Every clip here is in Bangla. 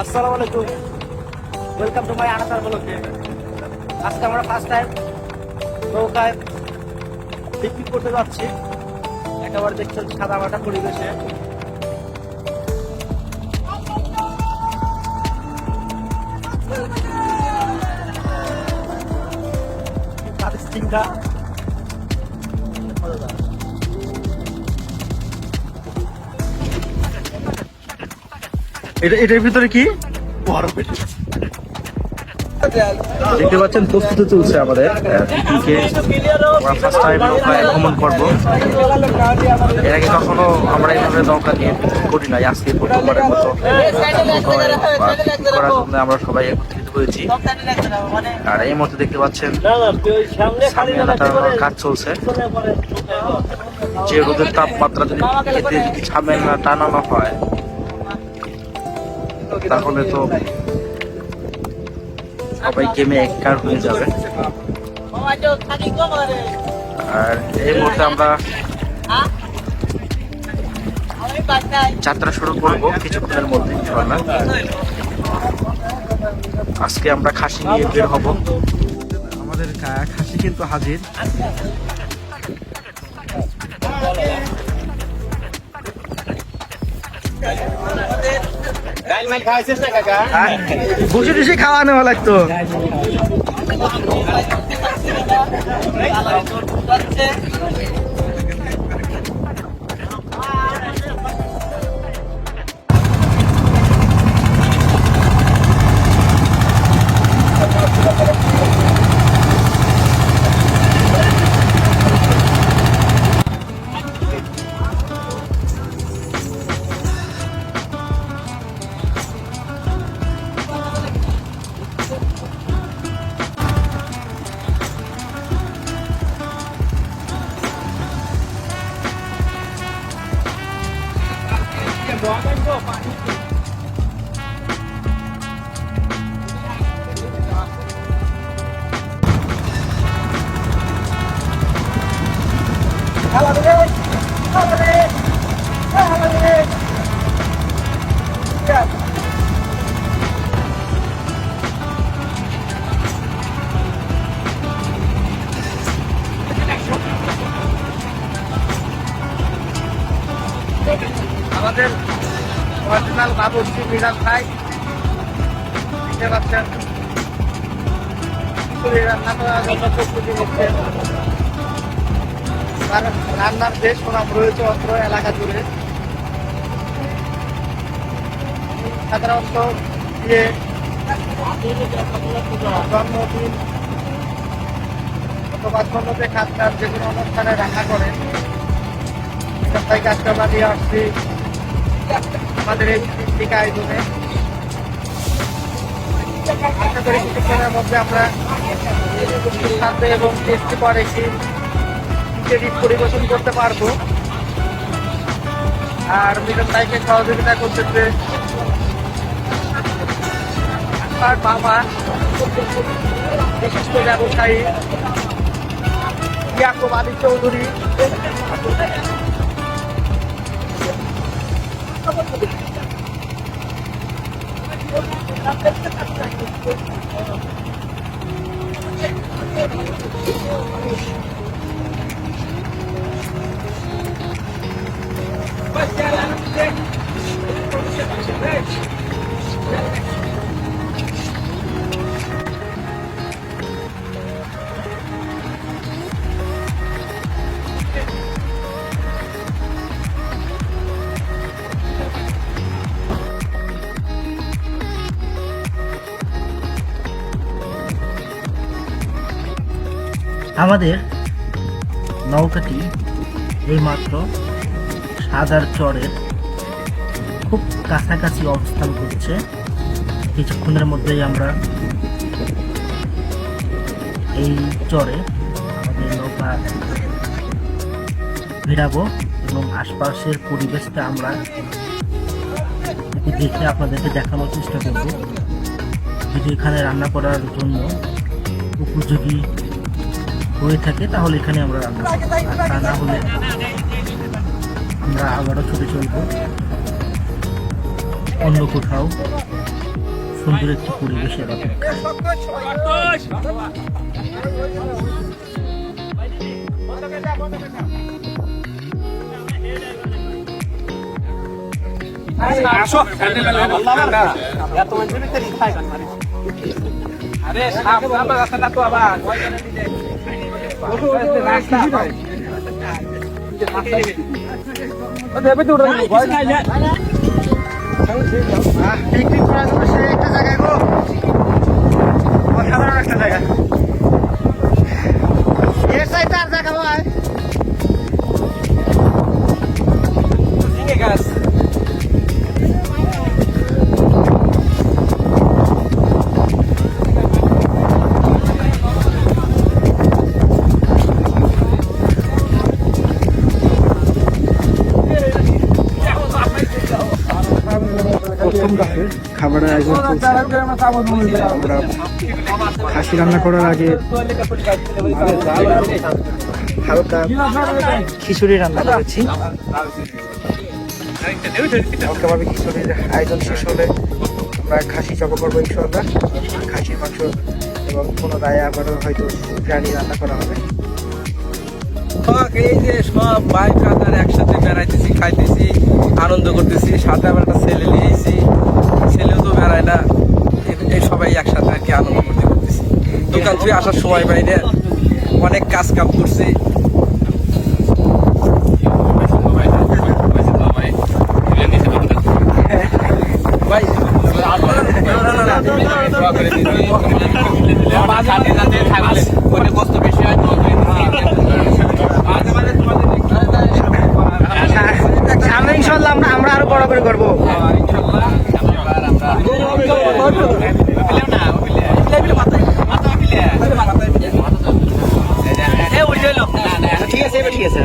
আসসালামু আলাইকুম, ওয়েলকাম টু মাই আনাদার ব্লগে। আজকে আমরা ফার্স্ট টাইম নৌকায় পিকনিক করতে যাচ্ছি। একেবারে দেখছেন সাদা মাটা পরিবেশে। এটার ভিতরে কি দেখতে পাচ্ছেন, প্রস্তুতি চলছে আমাদের ফার্স্ট টাইম নৌকায় ভ্রমণ করবো। এর আগে কখনো আমরা এইভাবে নৌকা নিয়ে করি নাই, আজকে প্রথমবারের মতো করার জন্য আমরা সবাই একত্রিত হয়েছি। আর এই মুহূর্তে দেখতে পাচ্ছেন কাজ চলছে। যে রোদের তাপমাত্রা যদি এতে ছামেল না টানানো হয় তাহলে তো সবাই গেমে এককার হয়ে যাবে। আর এই মুহূর্তে আমরা যাত্রা শুরু করবো কিছুক্ষণের মধ্যে ইনশাআল্লাহ। আজকে আমরা খাসি নিয়ে বের হব। আমাদের খাসি কিন্তু হাজির। বসে বসে খাওয়া নেওয়া লাগতো। আমাদের অরিজিনাল বাবুর্চি মিরাজ ভাই দেখতে পাচ্ছেন রান্না করার জন্য প্রস্তুতি নিচ্ছেন। রান্নার বেশ সুনাম রয়েছে অত্র এলাকা জুড়ে। সাধারণত বিয়ে, জন্মদিন অথবা ধন্যবাদ খাতকার যে কোনো অনুষ্ঠানে রান্না করেন। এখান থেকে আজকে আমরা নিয়ে আসছি আমাদের এই পিকনিক আয়োজনে। আশা করি কিছুক্ষণের মধ্যে আমরা সাথে এবং টেস্টি পর একটি পরিবেশন করতে পারবো। আর মিলন ভাইকে সহযোগিতা করতেছে তার বাবা, বিশিষ্ট ব্যবসায়ী ইয়াকুব আলী চৌধুরী। আমাদের নৌকাটি এইমাত্র সাদার চরের খুব কাছাকাছি অবস্থান করছে। কিছুক্ষণের মধ্যেই আমরা এই চরে আমাদের নৌকা ভিড়াবো এবং আশপাশের পরিবেশটা আমরা দেখে আপনাদেরকে দেখানোর চেষ্টা করব। যদি এখানে রান্না করার জন্য উপযোগী হয়ে থাকে তাহলে এখানে আমরা রান্না করব, আর তা না হলে আমরা আবারও ছুটে চলবো অন্য কোথাও। সুন্দর একটি পরিবেশ এলাকা। পিকনিক করার জন্য সে একটা জায়গায় গো, অসাধারণ একটা জায়গা। এর সাইডে আর দেখা হয় গাছ। খাবারের আয়োজন চলছে। আমরা খাসি রান্না করার আগে হালকা খিচুড়ি রান্না করেছি। হালকাভাবে খিচুড়ির আয়োজন শেষ হলে আমরা খাসি চকো করবো ইনশাল্লাহ। খাসির মাংস এবং পুনরায় আবারও হয়তো বিরিয়ানি রান্না করা হবে। এই যে সব ভাই ব্রাদার একসাথে বেড়াইতেছি, খাইতেছি, আনন্দ করতেছি। সাথে আবার একটা ছেলে নিয়েছি, ছেলেও তো বেড়ায় না। এই সবাই একসাথে আর কি আনন্দ করতে করতেছি। দোকান থেকে আসার সময় পাই না, অনেক কাজ কাম করছি। ভাই কষ্ট বেশি হয়। আমরা ইনশাল্লাহ আমরা আরো বড় করে করবো। ঠিক আছে ঠিক আছে।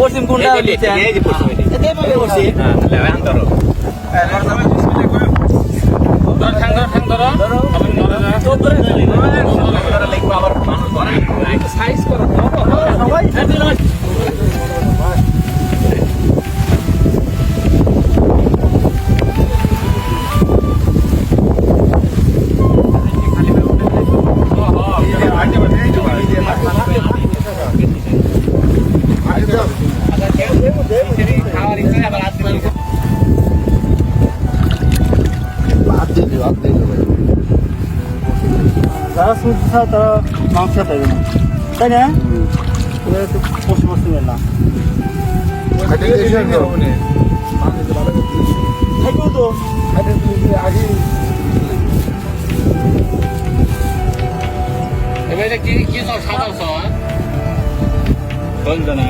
পশ্চিম কোনটা সাইজ করা যারা সুস্থ তারা মাংস পাবে না, তাই না? ওরা একটু পশু পশ্চিমের না তো এবারে কি কি সব সাদা সব বন্ধ না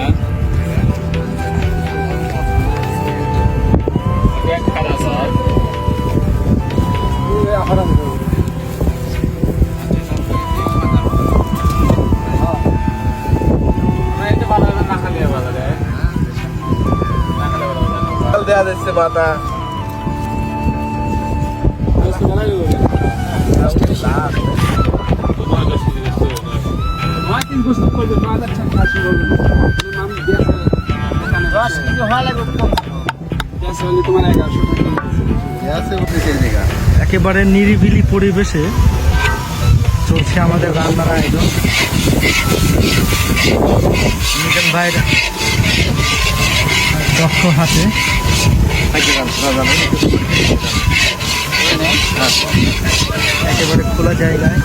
এক খারাপ সব দেওয়া যাচ্ছে মাথা একেবারে নিরিবিলি পরিবেশে চলছে আমাদের রান্নার আয়োজন। মিজান ভাইয়ের দক্ষ হাতে একেবারে খোলা জায়গায়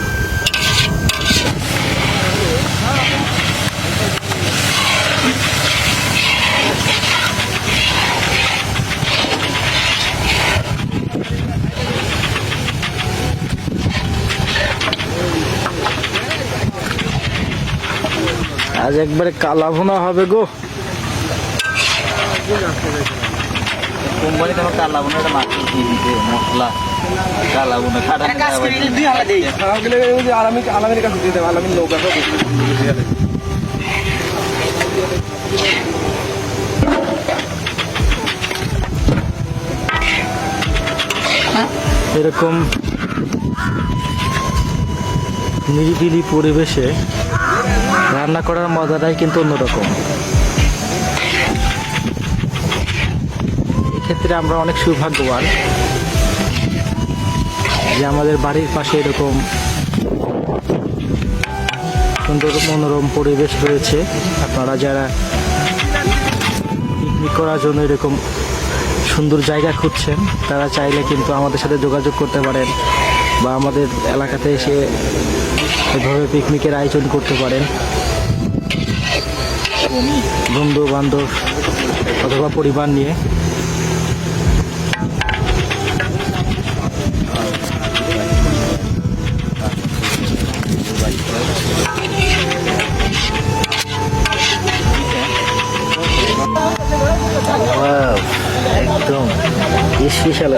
আজ একবারে কালা ভুনা হবে গো। কোম্পানি তোমার কালা বোনা মাছ দিয়ে দিতে মশলা কালা বোনা খাটা আলামিনের কাছে দিয়ে দেবো। আলামিন নৌকা এরকম নিরিবিলি পরিবেশে রান্না করার মজাটাই কিন্তু অন্যরকম। এক্ষেত্রে আমরা অনেক সৌভাগ্যবান। যে আমাদের বাড়ির পাশে এরকম সুন্দর মনোরম পরিবেশ রয়েছে। আপনারা যারা পিকনিক করার জন্য এরকম সুন্দর জায়গা খুঁজছেন তারা চাইলে কিন্তু আমাদের সাথে যোগাযোগ করতে পারেন বা আমাদের এলাকাতে এসে এভাবে পিকনিকের আয়োজন করতে পারেন। বন্ধু বান্ধব অথবা পরিবার নিয়ে। একদম স্পেশাল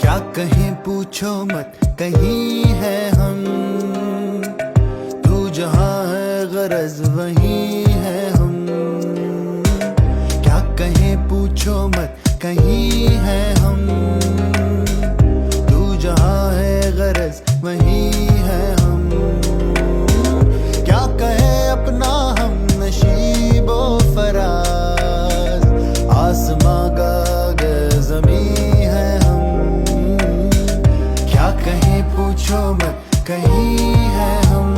क्या कहीं पूछो मत कहीं है हम, तू जहाँ है गरज वहीं है हम। क्या कहीं पूछो मत कहीं है हम, तू जहाँ है गरज वहीं है हम। क्या कहे अपना हम नशीबो फराज, आसमां का जमीन है हम। क्या कहीं पूछो मत कहीं है हम।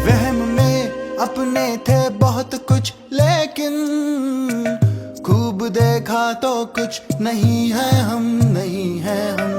वहम में अपने थे बहुत कुछ लेकिन खूब देखा तो कुछ नहीं है हम, नहीं है हम।